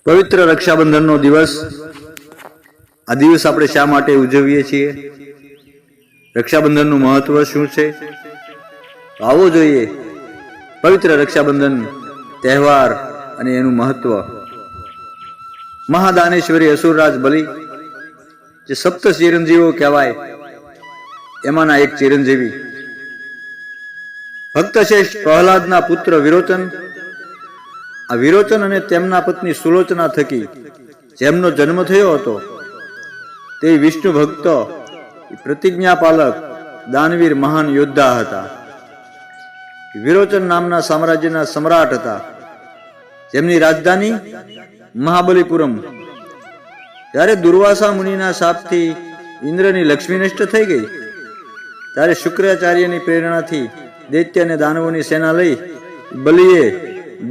પવિત્ર રક્ષાબંધનનો દિવસ. આ દિવસ આપણે શા માટે ઉજવીએ છીએ? રક્ષાબંધનનું મહત્વ શું છે? આવો જોઈએ પવિત્ર રક્ષાબંધન તહેવાર અને એનું મહત્વ. મહાદાનેશ્વરી અસુરરાજ બલિ, જે સપ્ત ચિરંજીવો કહેવાય, એમાંના એક ચિરંજીવી ભક્ત શ્રેષ્ઠ પ્રહલાદના પુત્ર વિરોચન. આ વિરોચન અને તેમના પત્ની સુલોચના થકી જેમનો જન્મ થયો હતો તે વિષ્ણુ ભક્ત, પ્રતિજ્ઞા પાલક, દાનવીર મહાન યોદ્ધા હતા. વિરોચન નામના સામ્રાજ્યના સમ્રાટ હતા, જેમની રાજધાની મહાબલીપુરમ. જ્યારે દુર્વાસા મુનિના શાપથી ઇન્દ્રની લક્ષ્મી નષ્ટ થઈ ગઈ, ત્યારે શુક્રાચાર્યની પ્રેરણાથી દૈત્ય અને દાનવોની સેના લઈ બલિએ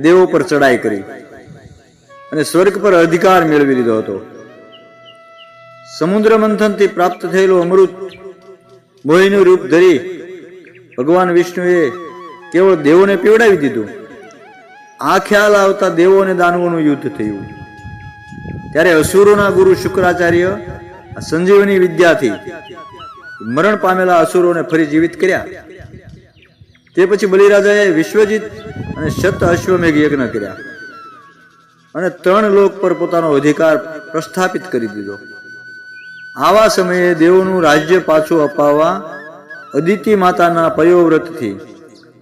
દેવો પર ચડાઈ કરી અને સ્વર્ગ પર અધિકાર મેળવી લીધો હતો. સમુદ્ર મંથનથી પ્રાપ્ત થયેલું અમૃત મોહીનું રૂપ ધરી ભગવાન વિષ્ણુએ કેવળ દેવોને પીવડાવી દીધું. આ ખ્યાલ આવતા દેવો અને દાનવોનું યુદ્ધ થયું. ત્યારે અસુરોના ગુરુ શુક્રાચાર્ય સંજીવની વિદ્યાથી મરણ પામેલા અસુરોને ફરી જીવિત કર્યા. તે પછી બલિરાજાએ વિશ્વજીત અને શત અશ્વમેઘ યજ્ઞ કર્યા અને 3 લોક પર પોતાનો અધિકાર પ્રસ્થાપિત કરી દીધો. આવા સમયે દેવોનું રાજ્ય પાછું અપાવવા અદિતિ માતાના પયોવ્રતથી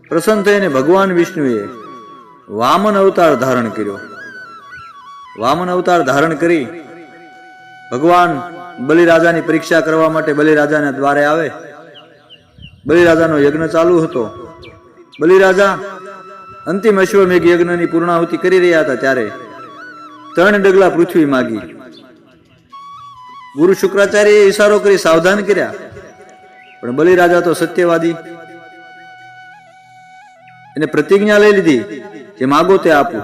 પ્રસન્ન થઈને ભગવાન વિષ્ણુએ વામન અવતાર ધારણ કર્યો. વામન અવતાર ધારણ કરી ભગવાન બલિરાજાની પરીક્ષા કરવા માટે બલિરાજાના દ્વારે આવે. બલિરાજાનો યજ્ઞ ચાલુ હતો. બલિરાજા અંતિમ અશ્વમેઘ યજ્ઞની પૂર્ણાહુતિ કરી રહ્યા હતા ત્યારે 3 ડગલા પૃથ્વી માગી. ગુરુ શુક્રાચાર્યએ ઈશારો કરી સાવધાન કર્યા, પણ બલિરાજા તો સત્યવાદી, એને પ્રતિજ્ઞા લઈ લીધી, જે માગો તે આપું.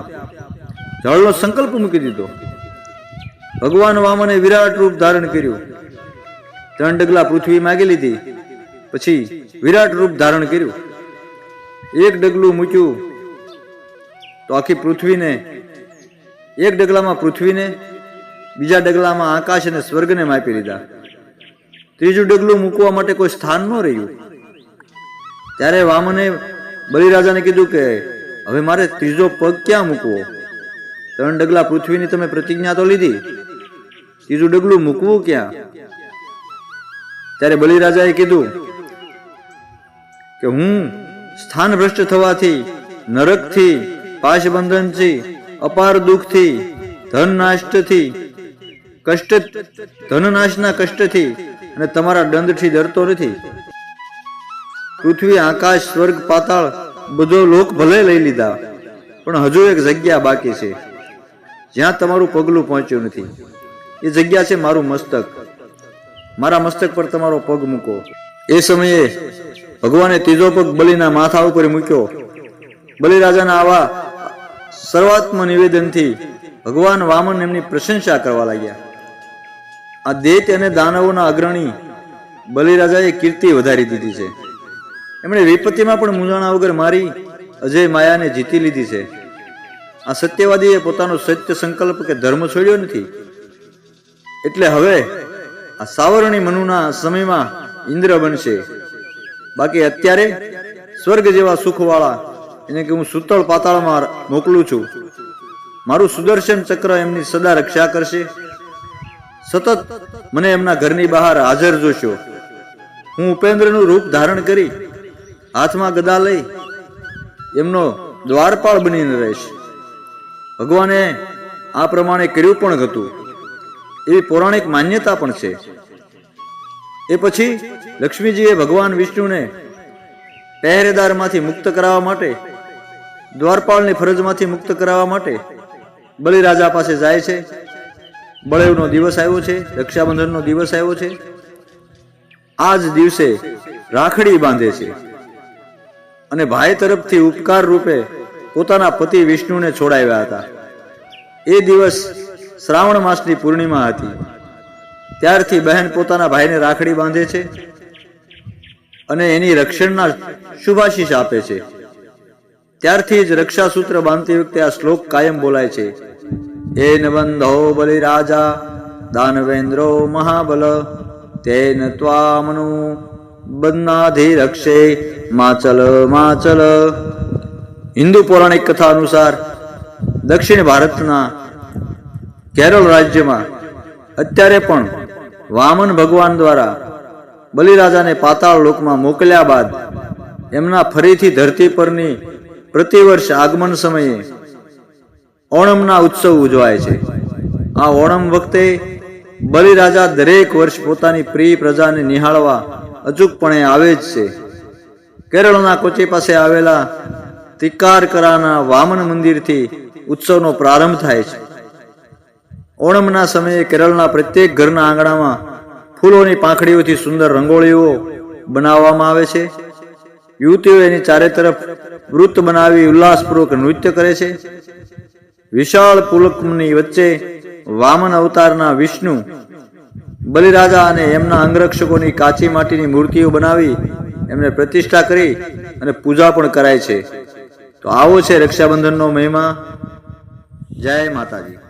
જળનો સંકલ્પ મૂકી દીધો. ભગવાન વામને વિરાટ રૂપ ધારણ કર્યું. 3 ડગલા પૃથ્વી માગી લીધી, પછી વિરાટ રૂપ ધારણ કર્યું. 1 ડગલું મૂક્યું તો આખી પૃથ્વીને, 1 ડગલામાં પૃથ્વીને, બીજા ડગલામાં આકાશ અને સ્વર્ગને માપી લીધા. 3જું ડગલું મૂકવા માટે કોઈ સ્થાન ન રહ્યું. ત્યારે વામને બલિરાજાને કીધું કે હવે મારે 3જો પગ ક્યાં મૂકવો? 3 ડગલા પૃથ્વીની તમે પ્રતિજ્ઞા તો લીધી, 3જું ડગલું મૂકવું ક્યાં? ત્યારે બલિરાજાએ કીધું કે હું સ્થાન ભ્રષ્ટ થવાથી, નરકથી, પાશબંધનથી, અપાર દુઃખથી, ધન નાશથી, ધનનાશના કષ્ટથી અને તમારા દંડથી ડરતો નથી. પૃથ્વી, આકાશ, સ્વર્ગ, પાતાળ બધો લોક ભલે લઈ લીધા, પણ હજુ એક જગ્યા બાકી છે જ્યાં તમારું પગલું પહોંચ્યું નથી. એ જગ્યા છે મારું મસ્તક. મારા મસ્તક પર તમારો પગ મૂકો. એ સમયે ભગવાને 3જો પગ બલિના માથા ઉપર મૂક્યો. બલિરાજાના આવા સર્વાત્મ નિવેદનથી ભગવાન વામન એમની પ્રશંસા કરવા લાગ્યા. આ દૈત્ય અને દાનવોના અગ્રણી બલિરાજાએ કીર્તિ વધારી દીધી છે. એમણે વિપત્તિમાં પણ મૂંઝાણા વગર મારી અજય માયાને જીતી લીધી છે. આ સત્યવાદીએ પોતાનો સત્ય સંકલ્પ કે ધર્મ છોડ્યો નથી. એટલે હવે આ સાવરણી મનુના સમયમાં ઇન્દ્ર બનશે. બાકી અત્યારે સ્વર્ગ જેવા સુખવાળા એને કે હું સુતળ પાતાળમાં મોકલું છું. મારું સુદર્શન ચક્ર એમની સદા રક્ષા કરશે. સતત મને એમના ઘરની બહાર હાજર જોશો. હું ઉપેન્દ્રનું રૂપ ધારણ કરી હાથમાં ગદા લઈ એમનો દ્વારપાળ બનીને રહીશ. ભગવાને આ પ્રમાણે કર્યું પણ હતું, એવી પૌરાણિક માન્યતા પણ છે. એ પછી લક્ષ્મીજીએ ભગવાન વિષ્ણુને પહેરેદારમાંથી મુક્ત કરાવવા માટે, દ્વારપાળની ફરજમાંથી મુક્ત કરાવવા માટે બલિરાજા પાસે જાય છે. બળેવનો દિવસ આવ્યો છે, રક્ષાબંધનનો દિવસ આવ્યો છે. આ જ દિવસે રાખડી બાંધે છે અને ભાઈ તરફથી ઉપકાર રૂપે પોતાના પતિ વિષ્ણુને છોડાવ્યા હતા. એ દિવસ શ્રાવણ માસની પૂર્ણિમા હતી. ત્યારથી બહેન પોતાના ભાઈને રાખડી બાંધે છે અને એની રક્ષણના શુભાશીષ આપે છે. ત્યારથી જ રક્ષાસૂત્ર બાંધતી વખતે આ શ્લોક કાયમ બોલાય છે એન બંધો બલિરાજા દાનવેન્દ્રો મહાબલ તેન ત્વામનુ બંધનાધિરક્ષે માચલ માચલ. હિન્દુ પૌરાણિક કથા અનુસાર દક્ષિણ ભારતના કેરળ રાજ્યમાં અત્યારે પણ વામન ભગવાન દ્વારા બલિરાજાને પાતાળ લોકમાં મોકલ્યા બાદ એમના ફરીથી ધરતી પરની પ્રતિવર્ષ આગમન સમયે ઓણમના ઉત્સવ ઉજવાય છે. આ ઓણમ વખતે બલિરાજા દરેક વર્ષ પોતાની પ્રિય પ્રજાને નિહાળવા અચૂકપણે આવે જ છે. કેરળના કોચી પાસે આવેલા તિક્કારકરાના વામન મંદિરથી ઉત્સવનો પ્રારંભ થાય છે. ઓણમના સમયે કેરળના પ્રત્યેક ઘરના આંગણામાં ફૂલોની પાંખડીઓથી સુંદર રંગોળીઓ બનાવવામાં આવે છે. યુવતીઓ એની ચારે તરફ વૃત્ત બનાવી ઉલ્લાસપૂર્વક નૃત્ય કરે છે. વિશાળ પુલકની વચ્ચે વામન અવતારના વિષ્ણુ, બલિરાજા અને એમના અંગરક્ષકોની કાચી માટીની મૂર્તિઓ બનાવી એમને પ્રતિષ્ઠા કરી અને પૂજા પણ કરાય છે. તો આવો છે રક્ષાબંધનનો મહિમા. જય માતાજી.